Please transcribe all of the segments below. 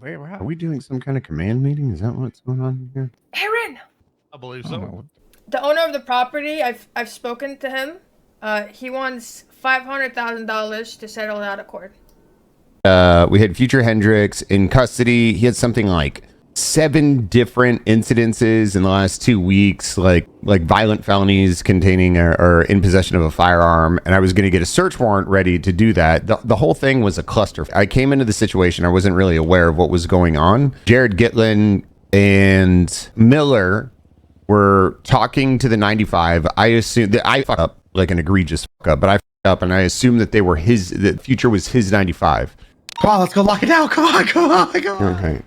Are we doing some kind of command meeting? Is that what's going on here? Aaron! I believe so. The owner of the property, I've spoken to him. He wants $500,000 to settle out of court. We had Future Hendrix in custody. He had something like 7 different incidences in the last 2 weeks, like violent felonies containing or in possession of a firearm. And I was going to get a search warrant ready to do that. The whole thing was a cluster. I came into the situation. I wasn't really aware of what was going on. Jared Gitlin and Miller were talking to the 95. I assumed that I fucked up, like an egregious fuck up, but I fucked up and I assumed that they were that Future was his 95. Come on, let's go lock it down. Come on. Okay.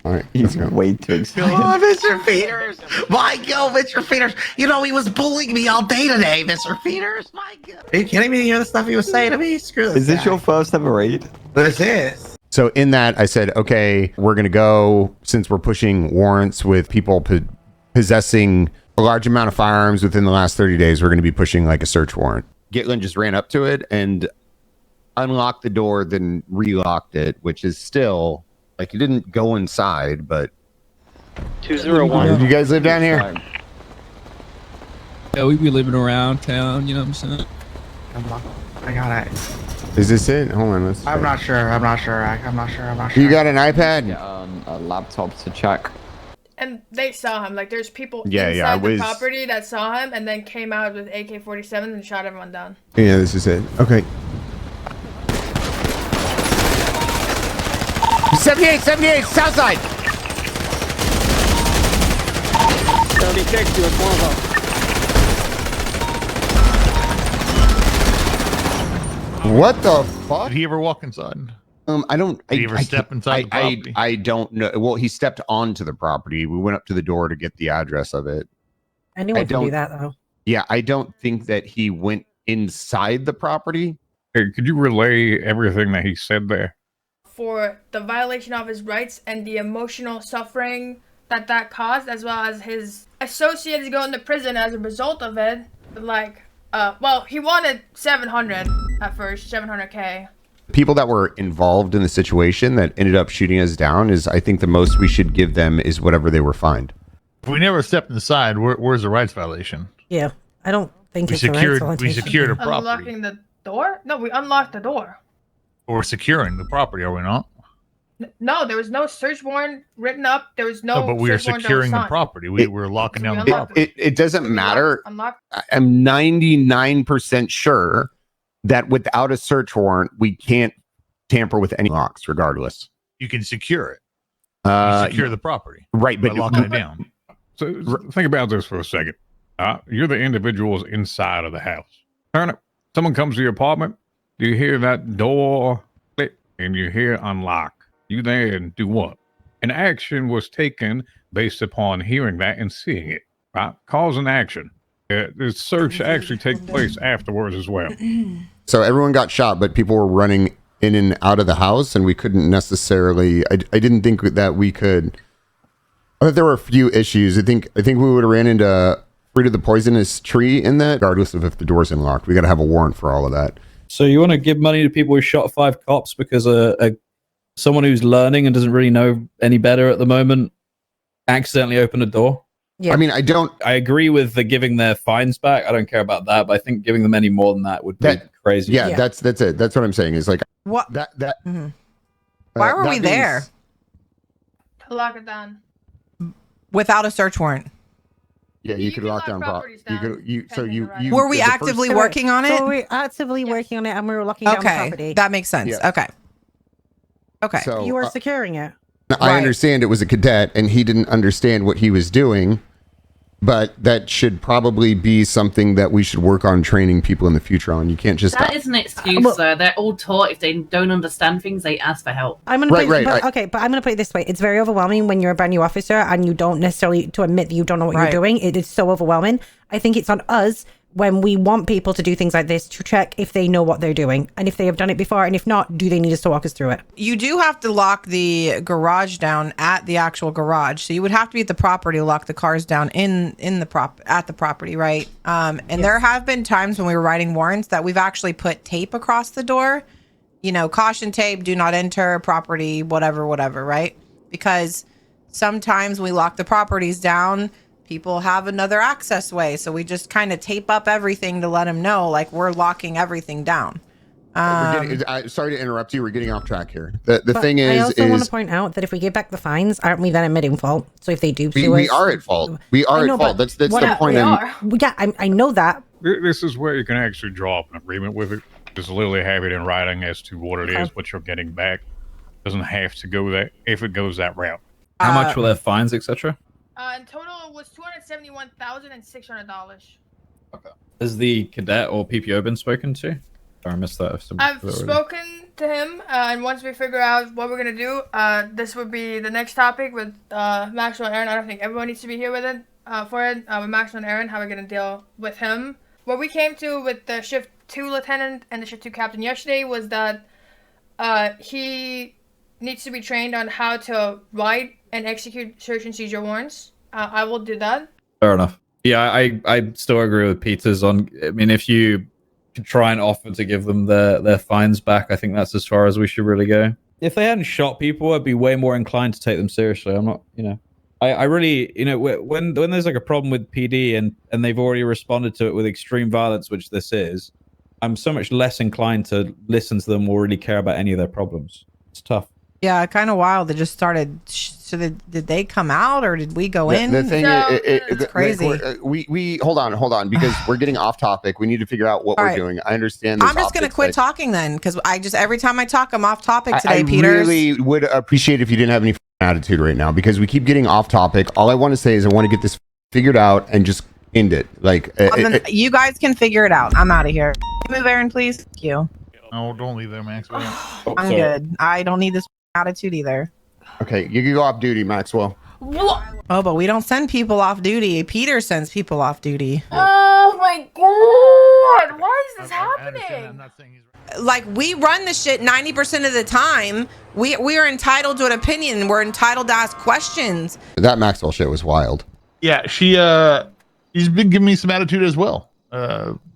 All right, he's way too excited. Oh, Mr. Peters. My God, Mr. Peters. You know, he was bullying me all day today, Mr. Peters. My God. Are you kidding me? You know the stuff he was saying to me? Screw this. Is this your first ever raid? This is. So in that, I said, okay, we're going to go, since we're pushing warrants with people possessing a large amount of firearms within the last 30 days, we're going to be pushing like a search warrant. Gitlin just ran up to it and unlocked the door, then relocked it, which is still... Like, you didn't go inside, but... 201. Did you guys live down here? Yeah, we be living around town, you know what I'm saying? I got it. Is this it? Hold on, let's... I'm not sure. I'm not sure. You got an iPad? Yeah, a laptop to check. And they saw him. Like, there's people inside the property that saw him and then came out with AK-47s and shot everyone down. Yeah, this is it. Okay. 78, south side. 76, you're What the fuck? Did he ever walk inside? I don't. Did he ever step inside the property? I don't know. Well, he stepped onto the property. We went up to the door to get the address of it. Anyone can do that, though. Yeah, I don't think that he went inside the property. Hey, could you relay everything that he said there? For the violation of his rights and the emotional suffering that caused, as well as his associates going to prison as a result of it. Like, well, he wanted 700 at first, 700K. People that were involved in the situation that ended up shooting us down is, I think the most we should give them is whatever they were fined. If we never stepped inside, where's the rights violation? Yeah, I don't think we secured a property. Unlocking the door? No, we unlocked the door. We're securing the property, are we not? No, there was no search warrant written up. There was no. But we are securing the property. We were locking down the property. It doesn't matter. I'm 99% sure that without a search warrant, we can't tamper with any locks, regardless. You can secure it. You secure the property, right? But locking it down. So think about this for a second. You're the individuals inside of the house. Turner, someone comes to your apartment. You hear that door click and you hear unlock. You then do what? An action was taken based upon hearing that and seeing it. Right? Cause and action. The search actually takes place afterwards as well. So everyone got shot, but people were running in and out of the house, and we couldn't necessarily. I didn't think that we could. I thought there were a few issues. I think we would have ran into Fruit of the Poisonous Tree in that, regardless of if the door's unlocked. We got to have a warrant for all of that. So you want to give money to people who shot 5 cops because someone who's learning and doesn't really know any better at the moment accidentally opened a door? Yeah. I mean, I agree with the giving their fines back. I don't care about that, but I think giving them any more than that would be crazy. Yeah, that's it. That's what I'm saying. Is like what that. Why were we there? To lock it down. Without a search warrant. Yeah, you could lock down properties. You were we actively working on it? So we're actively working on it, and we were locking down the property. Okay, that makes sense. Yeah. Okay. So, you were securing it. I understand it was a cadet, and he didn't understand what he was doing, but that should probably be something that we should work on training people in the future on. You can't just... That isn't an excuse, though. They're all taught if they don't understand things, they ask for help. I'm gonna but I'm going to put it this way. It's very overwhelming when you're a brand new officer and you don't necessarily, to admit that you don't know what you're doing. It is so overwhelming. I think it's on us when we want people to do things like this to check if they know what they're doing and if they have done it before, and if not, do they need us to walk us through it? You do have to lock the garage down at the actual garage, so you would have to be at the property to lock the cars down at the property, right? And there have been times when we were writing warrants that we've actually put tape across the door, caution tape, do not enter property, whatever, right? Because sometimes we lock the properties down, people have another access way. So we just kind of tape up everything to let them know, like, we're locking everything down. Sorry to interrupt you. We're getting off track here. The thing I is, also want to point out that if we give back the fines, aren't we then admitting fault? So if they do sue we us, are at fault. We are at fault. That's the point. Yeah, I know that. This is where you can actually draw up an agreement with it. Just literally have it in writing as to what it is, what you're getting back. Doesn't have to go that if it goes that route. How much were their fines, etc.? In total, it was $271,600. Okay. Has the cadet or PPO been spoken to? Or I missed that. I've spoken to him, and once we figure out what we're gonna do, this would be the next topic with Maxwell and Aaron. I don't think everyone needs to be here with it for it. With Maxwell and Aaron, how we're gonna deal with him. What we came to with the Shift 2 lieutenant and the Shift 2 captain yesterday was that he needs to be trained on how to write and execute search and seizure warrants. I will do that. Fair enough. Yeah, I still agree with Peters on. I mean, if you try and offer to give them their fines back, I think that's as far as we should really go. If they hadn't shot people, I'd be way more inclined to take them seriously. I'm not, I really, when there's like a problem with PD and they've already responded to it with extreme violence, which this is, I'm so much less inclined to listen to them or really care about any of their problems. It's tough. Yeah, kind of wild. They just started. So did they come out or did we go in? The thing is, it's crazy. We hold on because we're getting off topic. We need to figure out what we're doing. I understand. I'm just gonna quit talking then, because every time I talk, I'm off topic today, Peters. I really would appreciate if you didn't have any attitude right now, because we keep getting off topic. All I want to say is I want to get this figured out and just end it. Like you guys can figure it out. I'm out of here. Can you move, Aaron, please? Thank you. No, don't leave there, Maxwell. I'm good. I don't need this attitude either. Okay, you can go off duty, Maxwell. What? Oh, but we don't send people off duty. Peter sends people off duty. Oh my god! Why is this happening? Like, we run the shit 90% of the time. We are entitled to an opinion. We're entitled to ask questions. That Maxwell shit was wild. Yeah, she's been giving me some attitude as well.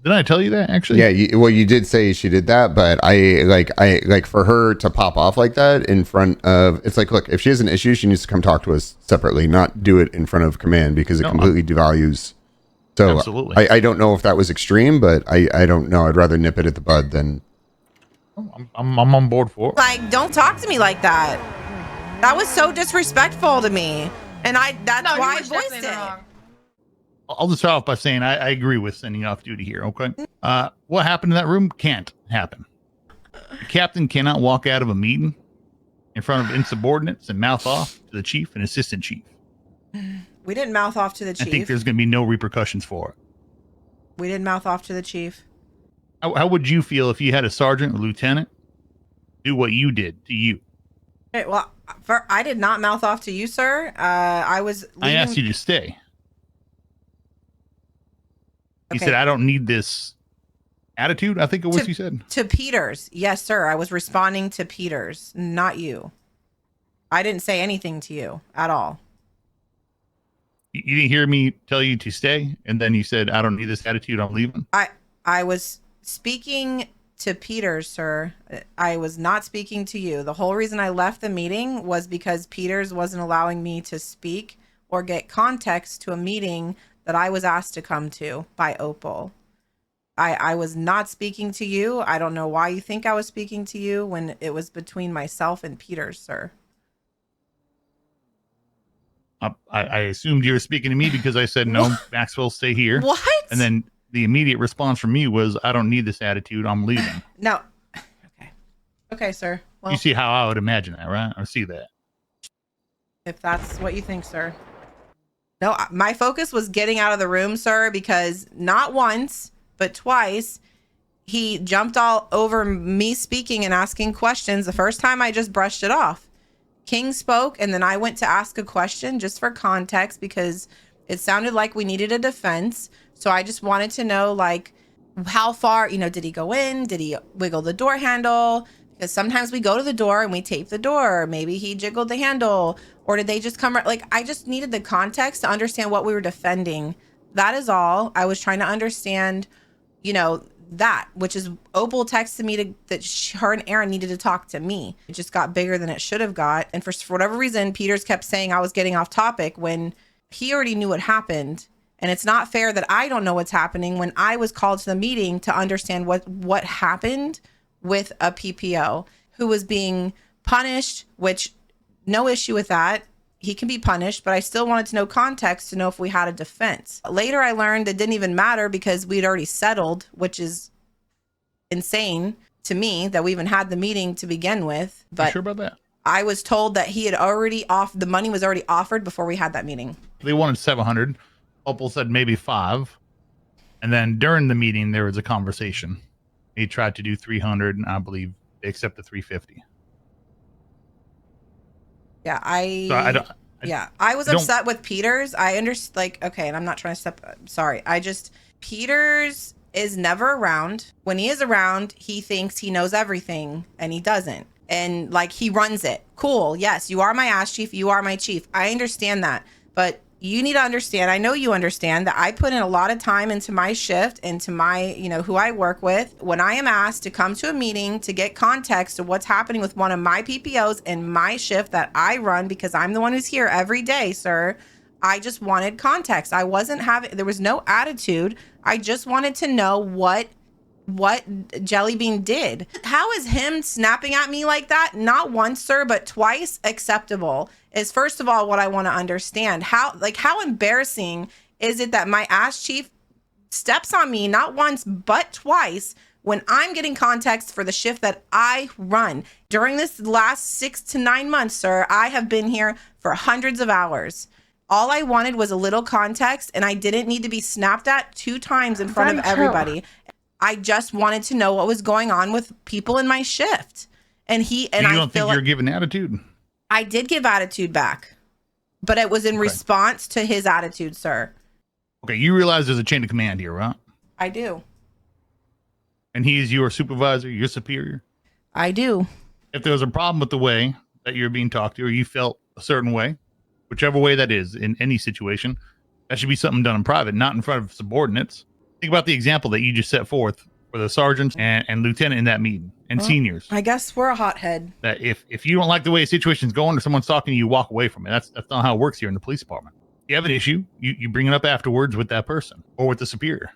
Didn't I tell you that, actually? Yeah, you did say she did that, but I like for her to pop off like that in front of, it's like, look, if she has an issue, she needs to come talk to us separately, not do it in front of command, because it completely devalues. So absolutely. I don't know if that was extreme, but I don't know. I'd rather nip it at the bud than. I'm on board for it. Like, don't talk to me like that. That was so disrespectful to me, and that's why I voiced it. I'll just start off by saying I agree with sending off duty here, okay? What happened in that room can't happen. The captain cannot walk out of a meeting in front of insubordinates and mouth off to the chief and assistant chief. We didn't mouth off to the chief. I think there's going to be no repercussions for it. We didn't mouth off to the chief. How would you feel if you had a sergeant or lieutenant do what you did to you? Okay, well, I did not mouth off to you, sir. I asked you to stay. You said, I don't need this attitude, I think it was what you said. To Peters. Yes, sir. I was responding to Peters, not you. I didn't say anything to you at all. You didn't hear me tell you to stay? And then you said, I don't need this attitude, I'm leaving? I was speaking to Peters, sir. I was not speaking to you. The whole reason I left the meeting was because Peters wasn't allowing me to speak or get context to a meeting that I was asked to come to by Opal. I was not speaking to you. I don't know why you think I was speaking to you when it was between myself and Peters, sir. I assumed you were speaking to me because I said, no, Maxwell, stay here. What? And then the immediate response from me was, I don't need this attitude, I'm leaving. No. Okay, sir. Well, you see how I would imagine that, right? I see that. If that's what you think, sir. No, my focus was getting out of the room, sir, because not once, but twice, he jumped all over me speaking and asking questions. The first time I just brushed it off. King spoke, and then I went to ask a question just for context because it sounded like we needed a defense. So I just wanted to know, like, how far, did he go in? Did he wiggle the door handle? Because sometimes we go to the door and we tape the door. Maybe he jiggled the handle. Or did they just come right? Like, I just needed the context to understand what we were defending. That is all. I was trying to understand, that, which is Opal texted me that her and Aaron needed to talk to me. It just got bigger than it should have got. And for whatever reason, Peters kept saying I was getting off topic when he already knew what happened. And it's not fair that I don't know what's happening when I was called to the meeting to understand what happened with a PPO who was being punished, which no issue with that. He can be punished, but I still wanted to know context to know if we had a defense. Later, I learned it didn't even matter because we'd already settled, which is insane to me that we even had the meeting to begin with. But you sure about that? I was told that he had already the money was already offered before we had that meeting. They wanted 700. Opal said maybe 5. And then during the meeting, there was a conversation. He tried to do 300, and I believe they accepted 350. Yeah, I was upset with Peters. I understand, like, okay, and I'm not trying to sorry. Peters is never around. When he is around, he thinks he knows everything, and he doesn't. And, like, he runs it. Cool, yes, you are my ass chief, you are my chief. I understand that, but you need to understand, I know you understand, that I put in a lot of time into my shift, into my, who I work with. When I am asked to come to a meeting to get context of what's happening with one of my PPOs in my shift that I run, because I'm the one who's here every day, sir, I just wanted context. There was no attitude. I just wanted to know what Jellybean did. How is him snapping at me like that, not once, sir, but twice, acceptable? Is first of all what I want to understand. How embarrassing is it that my ass chief steps on me not once but twice when I'm getting context for the shift that I run? During this last 6 to 9 months, sir, I have been here for hundreds of hours. All I wanted was a little context, and I didn't need to be snapped at 2 times in front of everybody. I just wanted to know what was going on with people in my shift. And you don't think you're giving attitude? I did give attitude back, but it was in response to his attitude, sir. Okay, you realize there's a chain of command here, right? I do. And he is your supervisor, your superior? I do. If there was a problem with the way that you're being talked to, or you felt a certain way, whichever way that is in any situation, that should be something done in private, not in front of subordinates. Think about the example that you just set forth for the sergeants and lieutenant in that meeting and seniors. I guess we're a hothead. That if you don't like the way a situation's going or someone's talking to you, walk away from it. That's not how it works here in the police department. If you have an issue, you bring it up afterwards with that person or with the superior.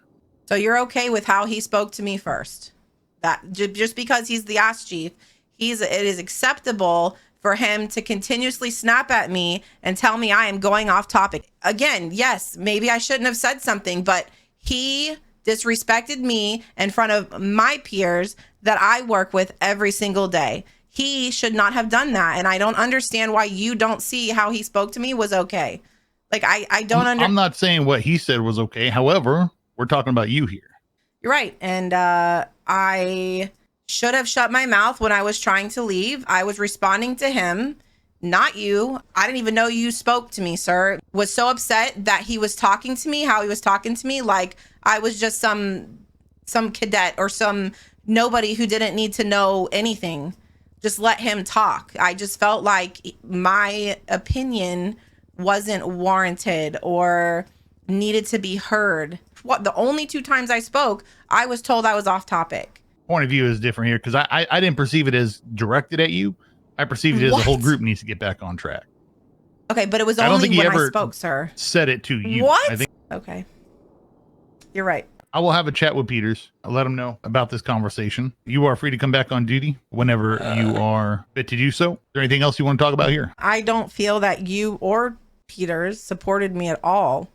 So you're okay with how he spoke to me first? That just because he's the ass chief, it is acceptable for him to continuously snap at me and tell me I am going off topic. Again, yes, maybe I shouldn't have said something, but he disrespected me in front of my peers that I work with every single day. He should not have done that. And I don't understand why you don't see how he spoke to me was okay. Like, I don't understand. I'm not saying what he said was okay. However, we're talking about you here. You're right. And I should have shut my mouth when I was trying to leave. I was responding to him, not you. I didn't even know you spoke to me, sir. Was so upset that he was talking to me, how he was talking to me, like I was just some cadet or some nobody who didn't need to know anything. Just let him talk. I just felt like my opinion wasn't warranted or needed to be heard. The only 2 times I spoke, I was told I was off topic. Point of view is different here because I didn't perceive it as directed at you. I perceived it as the whole group needs to get back on track. Okay, but it was only when I spoke, sir. Said it to you. What? Okay. You're right. I will have a chat with Peters. I'll let him know about this conversation. You are free to come back on duty whenever you are fit to do so. Is there anything else you want to talk about here? I don't feel that you or Peters supported me at all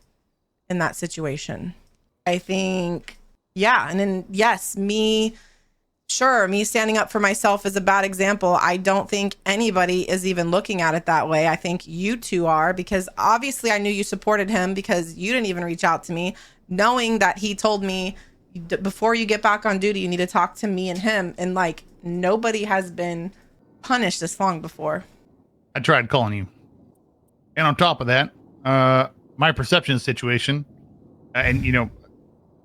in that situation. I think, and then yes, me standing up for myself is a bad example. I don't think anybody is even looking at it that way. I think you two are, because obviously I knew you supported him because you didn't even reach out to me, knowing that he told me before you get back on duty, you need to talk to me and him. And like, nobody has been punished this long before. I tried calling you. And on top of that, my perception of the situation,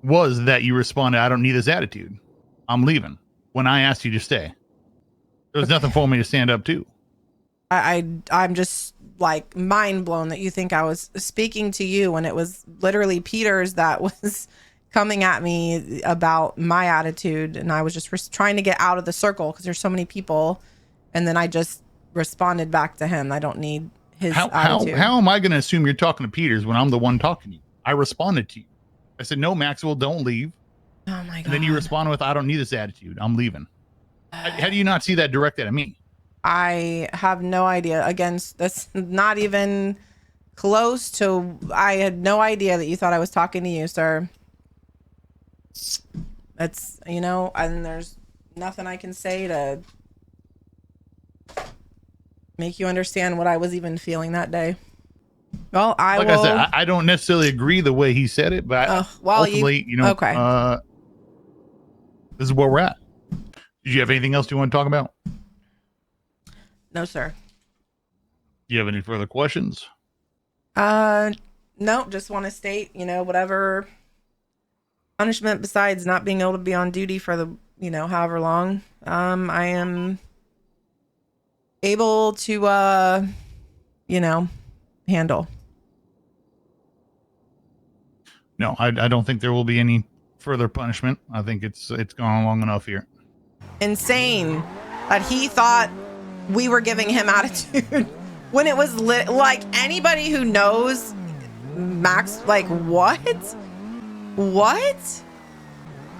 was that you responded, I don't need this attitude. I'm leaving. When I asked you to stay, there was nothing for me to stand up to. I'm just like mind blown that you think I was speaking to you when it was literally Peters that was coming at me about my attitude, and I was just trying to get out of the circle because there's so many people, and then I just responded back to him. I don't need his attitude. How am I going to assume you're talking to Peters when I'm the one talking to you? I responded to you. I said, no, Maxwell, don't leave. Oh my God. And then you responded with, I don't need this attitude. I'm leaving. How do you not see that directed at me? I have no idea. Again, that's not even close to, I had no idea that you thought I was talking to you, sir. That's, you know, and there's nothing I can say to make you understand what I was even feeling that day. Well, I said, I don't necessarily agree the way he said it, but ultimately, okay. This is where we're at. Did you have anything else you want to talk about? No, sir. Do you have any further questions? No, just want to state, whatever punishment besides not being able to be on duty for the, however long, I am able to, handle. No, I don't think there will be any further punishment. I think it's gone long enough here. Insane that he thought we were giving him attitude when it was like anybody who knows Max, like what?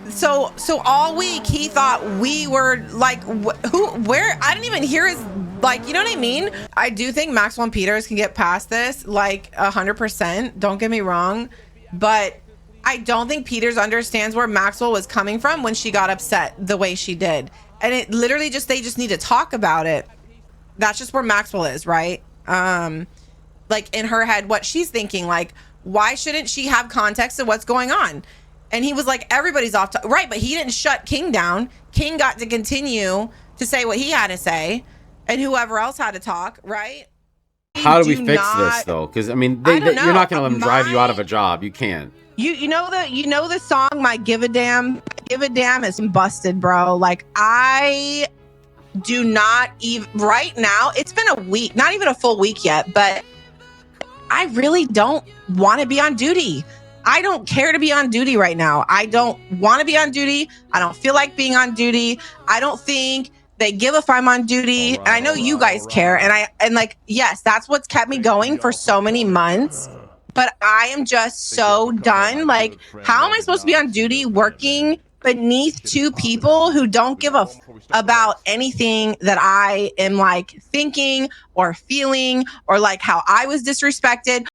So all week he thought we were like, where? I didn't even hear his, like, you know what I mean? I do think Maxwell and Peters can get past this, like 100%. Don't get me wrong, but I don't think Peters understands where Maxwell was coming from when she got upset the way she did. And it literally they just need to talk about it. That's just where Maxwell is, right? Like in her head, what she's thinking, like, why shouldn't she have context of what's going on? And he was like, everybody's off. Right, but he didn't shut King down. King got to continue to say what he had to say, and whoever else had to talk, right? How do we fix this, though? Because, I mean, you're not going to let them drive you out of a job. You can't. You know the song "My Give a Damn" is busted, bro. Like, I do not even right now. It's been a week, not even a full week yet, but I really don't want to be on duty. I don't care to be on duty right now. I don't want to be on duty. I don't feel like being on duty. I don't think they give if I'm on duty. And I know you guys care. And like, yes, that's what's kept me going for so many months. But I am just so done. Like, how am I supposed to be on duty working beneath two people who don't give a about anything that I am like thinking or feeling, or like how I was disrespected